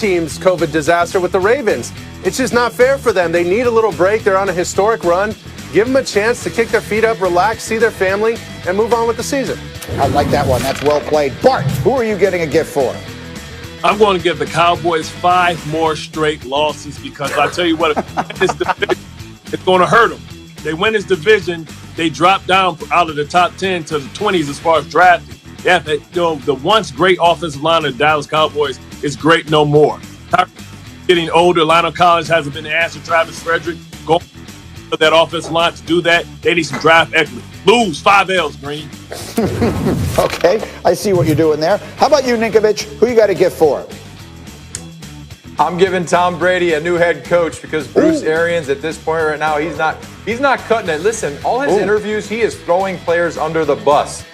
team's COVID disaster with the Ravens. It's just not fair for them. They need a little break. They're on a historic run. Give them a chance to kick their feet up, relax, see their family, and move on with the season. I like that one. That's well played. Bart, who are you getting a gift for? I'm going to give the Cowboys 5 more straight losses because I tell you what, it's going to hurt them. They win this division, they drop down out of the top 10 to the 20s as far as drafting. Yeah, the once great offensive line of the Dallas Cowboys is great no more. Getting older, Lionel Collins hasn't been the answer. Travis Frederick going for that offensive line to do that. They need some draft equity. Lose 5 L's, Green. Okay, I see what you're doing there. How about you, Ninkovich? Who you got a gift for? I'm giving Tom Brady a new head coach because Bruce Arians at this point right now, he's not cutting it. Listen, all his interviews, he is throwing players under the bus.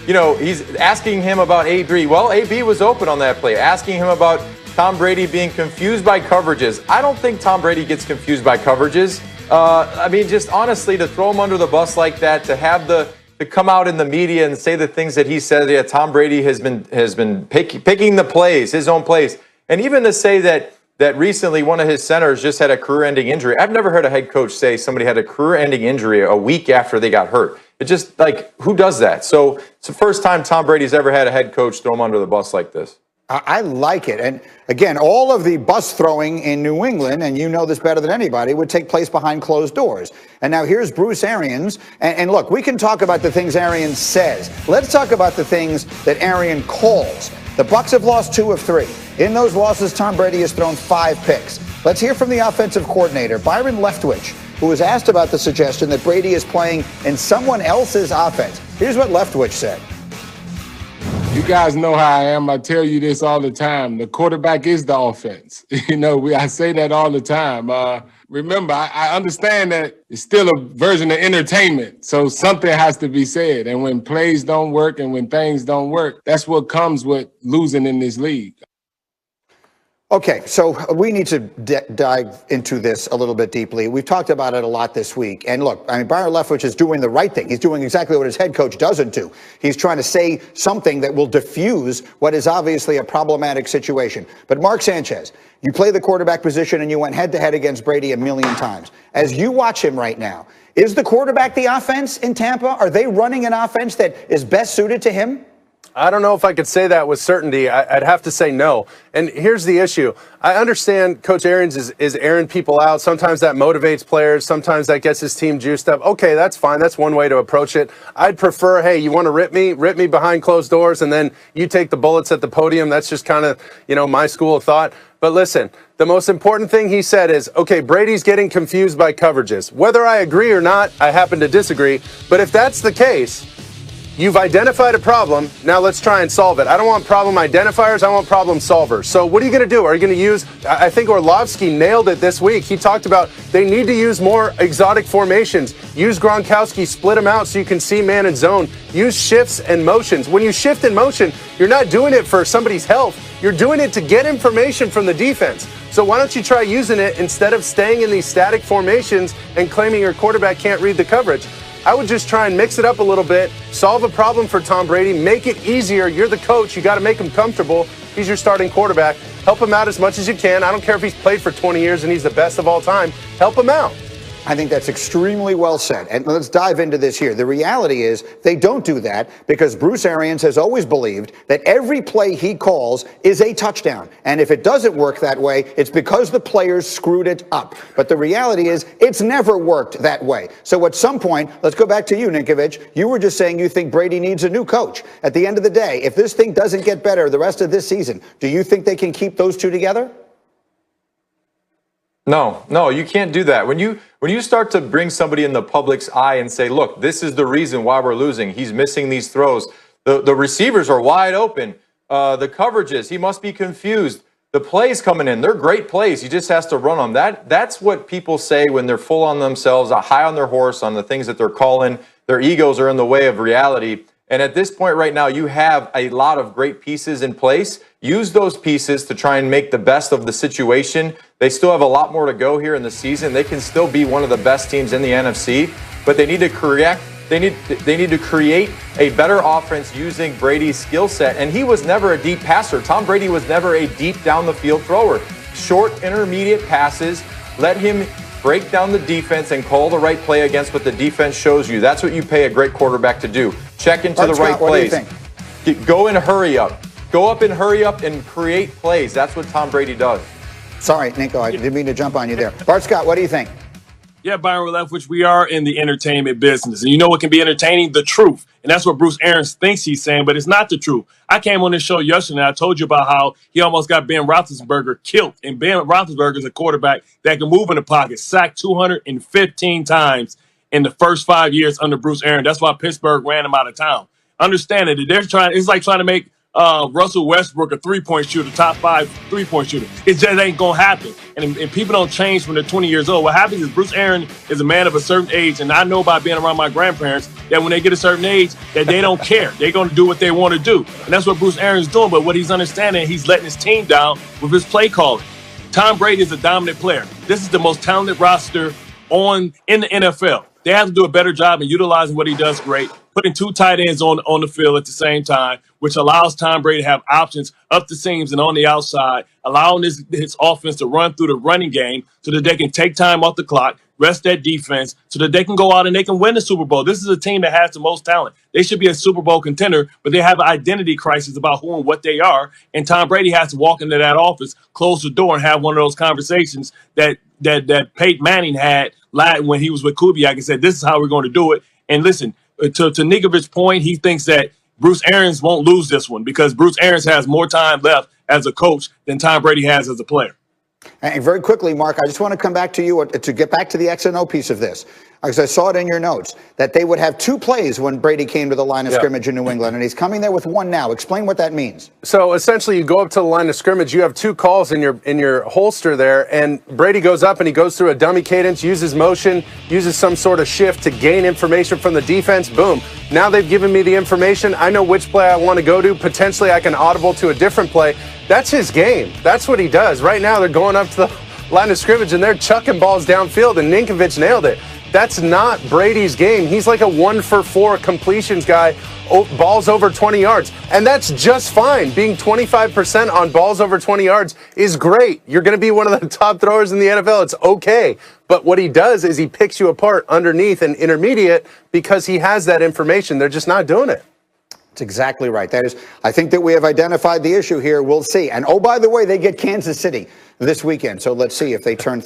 You know, he's asking him about AB. Well, AB was open on that play. Asking him about Tom Brady being confused by coverages. I don't think Tom Brady gets confused by coverages. I mean, just honestly, to throw him under the bus like that, to come out in the media and say the things that he said. Yeah, Tom Brady has been picking the plays, his own plays, and even to say that recently one of his centers just had a career-ending injury. I've never heard a head coach say somebody had a career-ending injury a week after they got hurt. It's just like, who does that? So it's the first time Tom Brady's ever had a head coach throw him under the bus like this. I like it. And again, all of the bus throwing in New England, and you know this better than anybody, would take place behind closed doors. And now here's Bruce Arians. And look, we can talk about the things Arians says. Let's talk about the things that Arians calls. The Bucs have lost 2 of 3. In those losses, Tom Brady has thrown 5 picks. Let's hear from the offensive coordinator, Byron Leftwich, who was asked about the suggestion that Brady is playing in someone else's offense. Here's what Leftwich said. You guys know how I am. I tell you this all the time. The quarterback is the offense. You know, I say that all the time. Remember, I understand that it's still a version of entertainment. So something has to be said. And when plays don't work and when things don't work, that's what comes with losing in this league. Okay, so we need to dive into this a little bit deeply. We've talked about it a lot this week. And look, I mean, Byron Leftwich is doing the right thing. He's doing exactly what his head coach doesn't do. He's trying to say something that will diffuse what is obviously a problematic situation. But Mark Sanchez, you play the quarterback position and you went head-to-head against Brady a million times. As you watch him right now, is the quarterback the offense in Tampa? Are they running an offense that is best suited to him? I don't know if I could say that with certainty. I'd have to say no. And here's the issue. I understand Coach Arians is airing people out. Sometimes that motivates players. Sometimes that gets his team juiced up. Okay, that's fine. That's one way to approach it. I'd prefer, hey, you want to rip me behind closed doors, and then you take the bullets at the podium. That's just kind of, my school of thought. But listen, the most important thing he said is, okay, Brady's getting confused by coverages. Whether I agree or not, I happen to disagree. But if that's the case, you've identified a problem. Now let's try and solve it. I don't want problem identifiers. I want problem solvers. So what are you going to do? Are you going to use, I think Orlovsky nailed it this week. He talked about they need to use more exotic formations. Use Gronkowski, split them out so you can see man and zone. Use shifts and motions. When you shift in motion, you're not doing it for somebody's health. You're doing it to get information from the defense. So why don't you try using it instead of staying in these static formations and claiming your quarterback can't read the coverage? I would just try and mix it up a little bit, solve a problem for Tom Brady, make it easier. You're the coach. You got to make him comfortable. He's your starting quarterback. Help him out as much as you can. I don't care if he's played for 20 years and he's the best of all time. Help him out. I think that's extremely well said. And let's dive into this here. The reality is they don't do that because Bruce Arians has always believed that every play he calls is a touchdown. And if it doesn't work that way, it's because the players screwed it up. But the reality is it's never worked that way. So at some point, let's go back to you, Ninkovich. You were just saying you think Brady needs a new coach. At the end of the day, if this thing doesn't get better the rest of this season, do you think they can keep those two together? No, you can't do that. When you start to bring somebody in the public's eye and say, look, this is the reason why we're losing. He's missing these throws. The receivers are wide open. The coverages, he must be confused. The plays coming in, they're great plays. He just has to run them. That's what people say when they're full on themselves, high on their horse, on the things that they're calling. Their egos are in the way of reality. And at this point right now, you have a lot of great pieces in place. Use those pieces to try and make the best of the situation. They still have a lot more to go here in the season. They can still be one of the best teams in the NFC, but they need to correct They need to create a better offense using Brady's skill set. And he was never a deep passer. Tom Brady was never a deep down the field thrower. Short, intermediate passes. Let him break down the defense and call the right play against what the defense shows you. That's what you pay a great quarterback to do. Check into the right plays. What do you think? Go in a hurry up. Go up and hurry up and create plays. That's what Tom Brady does. Sorry, Nico, I didn't mean to jump on you there. Bart Scott, what do you think? Yeah, Byron Leftwich, we are in the entertainment business. And you know what can be entertaining? The truth. And that's what Bruce Arians thinks he's saying, but it's not the truth. I came on this show yesterday and I told you about how he almost got Ben Roethlisberger killed. And Ben Roethlisberger is a quarterback that can move in the pocket, sacked 215 times in the first 5 years under Bruce Arians. That's why Pittsburgh ran him out of town. Understand that they're trying, it's like trying to make Russell Westbrook a three-point shooter, top 5 three-point shooter. It just ain't going to happen. And people don't change when they're 20 years old. What happens is Bruce Arians is a man of a certain age, and I know by being around my grandparents that when they get a certain age, that they don't care. They're going to do what they want to do. And that's what Bruce Arians is doing. But what he's understanding, he's letting his team down with his play calling. Tom Brady is a dominant player. This is the most talented roster in the NFL. They have to do a better job in utilizing what he does great, putting 2 tight ends on the field at the same time, which allows Tom Brady to have options up the seams and on the outside, allowing his offense to run through the running game so that they can take time off the clock, rest that defense, so that they can go out and they can win the Super Bowl. This is a team that has the most talent. They should be a Super Bowl contender, but they have an identity crisis about who and what they are, and Tom Brady has to walk into that office, close the door, and have one of those conversations that Peyton Manning had when he was with Kubiak and said, this is how we're going to do it. And listen, to Ninkovich's point, he thinks that Bruce Arians won't lose this one because Bruce Arians has more time left as a coach than Tom Brady has as a player. And very quickly, Mark, I just want to come back to you to get back to the X and O piece of this, because I saw it in your notes that they would have 2 plays when Brady came to the line of scrimmage in New England, and he's coming there with 1 now. Explain what that means. So essentially, you go up to the line of scrimmage, you have 2 calls in your holster there, and Brady goes up and he goes through a dummy cadence, uses motion, uses some sort of shift to gain information from the defense. Boom. Now they've given me the information. I know which play I want to go to. Potentially, I can audible to a different play. That's his game. That's what he does. Right now, they're going up to the line of scrimmage and they're chucking balls downfield, and Ninkovich nailed it. That's not Brady's game. He's like a 1-for-4 completions guy, balls over 20 yards. And that's just fine. Being 25% on balls over 20 yards is great. You're going to be one of the top throwers in the NFL. It's okay. But what he does is he picks you apart underneath and intermediate because he has that information. They're just not doing it. That's exactly right. That is, I think that we have identified the issue here. We'll see. And oh, by the way, they get Kansas City this weekend. So let's see if they turn